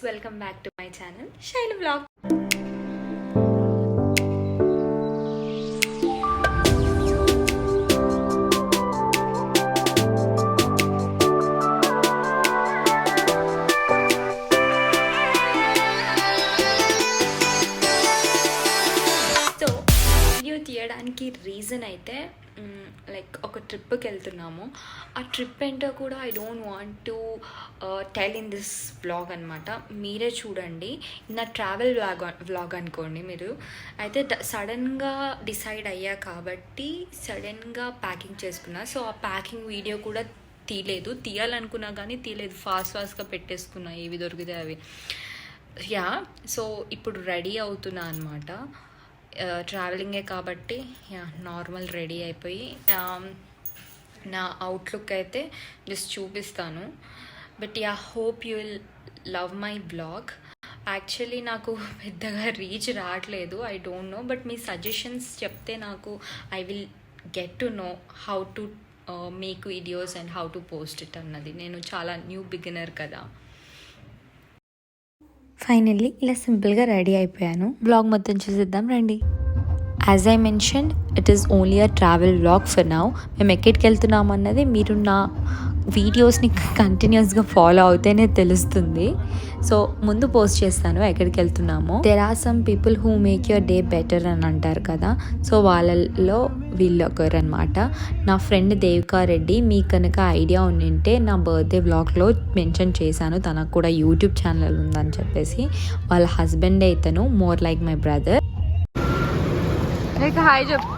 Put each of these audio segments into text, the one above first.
Welcome back to my channel, Shaila Vlog. So, video తీయడానికి reason అయితే like ఒక ట్రిప్కి వెళ్తున్నాము. ఆ ట్రిప్ ఏంటో కూడా I don't want to tell in this vlog అనమాట. మీరే చూడండి. నా ట్రావెల్ వ్లాగ్ అనుకోండి మీరు. అయితే సడన్గా డిసైడ్ అయ్యా కాబట్టి సడన్గా ప్యాకింగ్ చేసుకున్నా. సో ఆ ప్యాకింగ్ వీడియో కూడా తీయాలనుకున్నా కానీ తీయలేదు. ఫాస్ట్గా పెట్టేసుకున్నా ఏవి దొరికితే అవి. సో ఇప్పుడు రెడీ అవుతున్నా అనమాట. ట్రావెలింగే కాబట్టి నార్మల్ రెడీ అయిపోయి నా అవుట్లుక్ అయితే జస్ట్ చూపిస్తాను. But hope you will love my blog. Actually నాకు పెద్దగా రీచ్ రావట్లేదు, I don't know. But me suggestions చెప్తే నాకు I will get to know how to make videos and how to post it అన్నది. నేను చాలా న్యూ బిగినర్ కదా. Finally ఇలా సింపుల్గా రెడీ అయిపోయాను. బ్లాగ్ మొత్తం చూసేద్దాం రండి. As I mention, it is only a travel vlog for now. మేము ఎక్కడికి వెళ్తున్నాం అన్నది మీరు నా వీడియోస్ని కంటిన్యూస్గా ఫాలో అవుతేనే తెలుస్తుంది. సో ముందు పోస్ట్ చేస్తాను ఎక్కడికి వెళ్తున్నామో. There are some people who make your day better అని అంటారు కదా. సో వాళ్ళల్లో వీళ్ళొకరు అనమాట. నా ఫ్రెండ్ దేవికా రెడ్డి. మీకు కనుక ఐడియా ఉండింటే నా బర్త్డే వ్లాగ్లో మెన్షన్ చేశాను. తనకు కూడా యూట్యూబ్ ఛానల్ ఉందని చెప్పేసి. వాళ్ళ హస్బెండ్ ఇతను, more like my brother. Hi చెప్పు.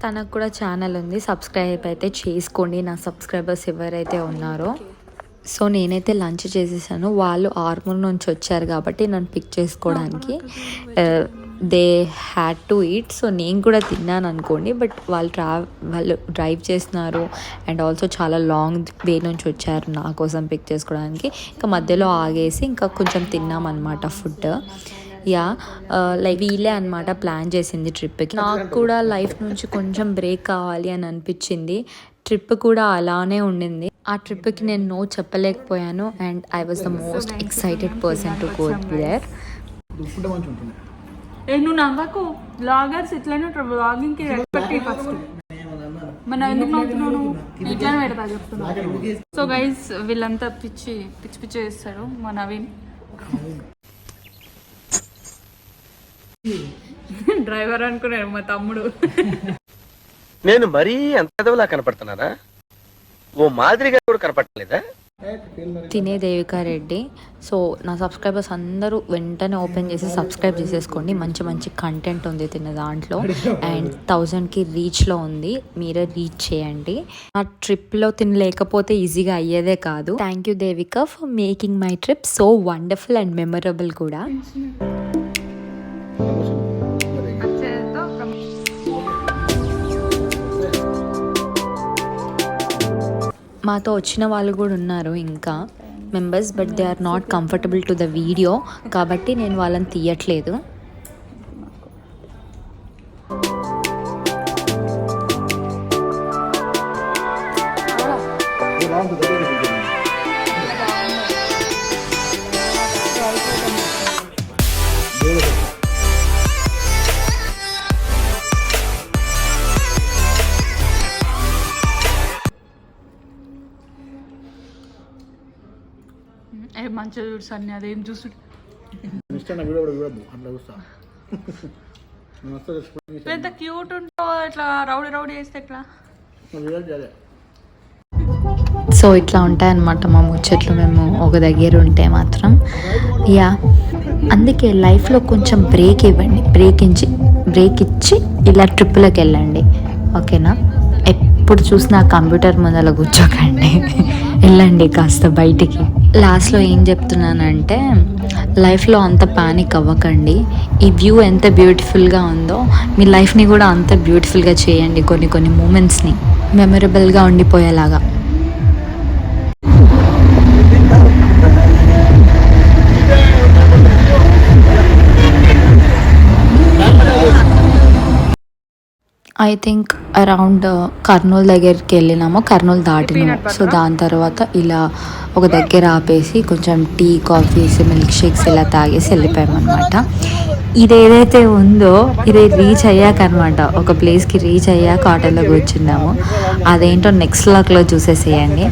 తనకు కూడా ఛానల్ ఉంది, సబ్స్క్రైబ్ అయితే చేసుకోండి నా సబ్స్క్రైబర్స్ ఎవరైతే ఉన్నారో. సో నేనైతే లంచ్ చేసేసాను. వాళ్ళు ఆర్మూర్ నుంచి వచ్చారు కాబట్టి నన్ను పిక్ చేసుకోవడానికి they had to eat. So నేను కూడా తిన్నాను అనుకోండి. బట్ వాళ్ళు డ్రైవ్ చేస్తున్నారు అండ్ ఆల్సో చాలా లాంగ్ వే నుంచి వచ్చారు నా కోసం పిక్ చేసుకోవడానికి. ఇంకా మధ్యలో ఆగేసి ఇంకా కొంచెం తిన్నామన్నమాట ఫుడ్. లైక్ వీళ్ళే అనమాట ప్లాన్ చేసింది ట్రిప్కి. నాకు కూడా లైఫ్ నుంచి కొంచెం బ్రేక్ కావాలి అని అనిపించింది. ట్రిప్ కూడా అలానే ఉండింది. ఆ ట్రిప్కి నేను నో చెప్పలేకపోయాను and I was the most excited person to go there. నువ్వు నవ్వకు. బ్లాగర్స్ ఇట్లానే బ్లాగింగ్కి రెస్పెక్ట్ ఫస్ట్. మన ఎందుకు నవ్వుతున్నావు? ఇట్లానే పెడతా చెప్తున్నా. సో గైస్ వీళ్ళంతా పిచ్చి చేస్తారు. మా నవీన్ డ్రైవర్ అనుకున్నాడు మా తమ్ముడు. నేను మరీ అంత ఎదవలా కనపడుతున్నారా? ఓ మాదిరిగా కూడా కనపడలేదా? తినే దేవికా రెడ్డి. సో నా సబ్స్క్రైబర్స్ అందరూ వెంటనే ఓపెన్ చేసి సబ్స్క్రైబ్ చేసేసుకోండి. మంచి మంచి కంటెంట్ ఉంది తిన్న దాంట్లో అండ్ 1000కి రీచ్లో ఉంది. మీరే రీచ్ చేయండి. ఆ ట్రిప్లో తినలేకపోతే ఈజీగా అయ్యేదే కాదు. Thank you Devika for making my trip so wonderful and memorable కూడా. మాతో వచ్చిన వాళ్ళు కూడా ఉన్నారు ఇంకా members. But they are not comfortable to the video కాబట్టి నేను వాళ్ళని తీయట్లేదు. మంచిగా చూడు అన్ని అదేం చూసుడు. ఎంత క్యూట్ ఉంటావు. ఇట్లా రౌడీ చేస్తే ఎట్లా? సో ఇట్లా ఉంటాయన్నమాట మా ముచ్చట్లు మేము ఒక దగ్గర ఉంటే మాత్రం. అందుకే లైఫ్లో కొంచెం బ్రేక్ ఇవ్వండి. బ్రేక్ ఇచ్చి ఇలా ట్రిప్పులకు వెళ్ళండి, ఓకేనా? ఎప్పుడు చూసినా కంప్యూటర్ ముందర కూర్చోకండి. వెళ్ళండి కాస్త బయటికి. లాస్ట్లో ఏం చెప్తున్నానంటే లైఫ్లో అంత పానిక్ అవ్వకండి. ఈ వ్యూ ఎంత బ్యూటిఫుల్గా ఉందో మీ లైఫ్ని కూడా అంత బ్యూటిఫుల్గా చేయండి. కొన్ని మూమెంట్స్ని మెమరబుల్గా ఉండిపోయేలాగా. ఐ థింక్ అరౌండ్ కర్నూలు దగ్గరికి వెళ్ళినాము, కర్నూలు దాటినాము. సో దాని తర్వాత ఇలా ఒక దగ్గర ఆపేసి కొంచెం టీ, కాఫీస్, మిల్క్ షేక్స్ ఇలా తాగేసి వెళ్ళిపోయామన్నమాట. ఇది ఏదైతే ఉందో ఇది రీచ్ అయ్యాక అనమాట, ఒక ప్లేస్కి రీచ్ అయ్యాక ఆటోలో కూర్చున్నాము. అదేంటో నెక్స్ట్ లాక్లో చూసేసేయండి.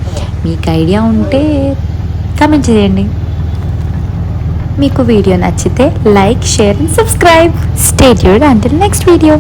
మీకు ఐడియా ఉంటే కామెంట్ చేయండి. మీకు వీడియో నచ్చితే like, share and subscribe. Stay tuned until next video.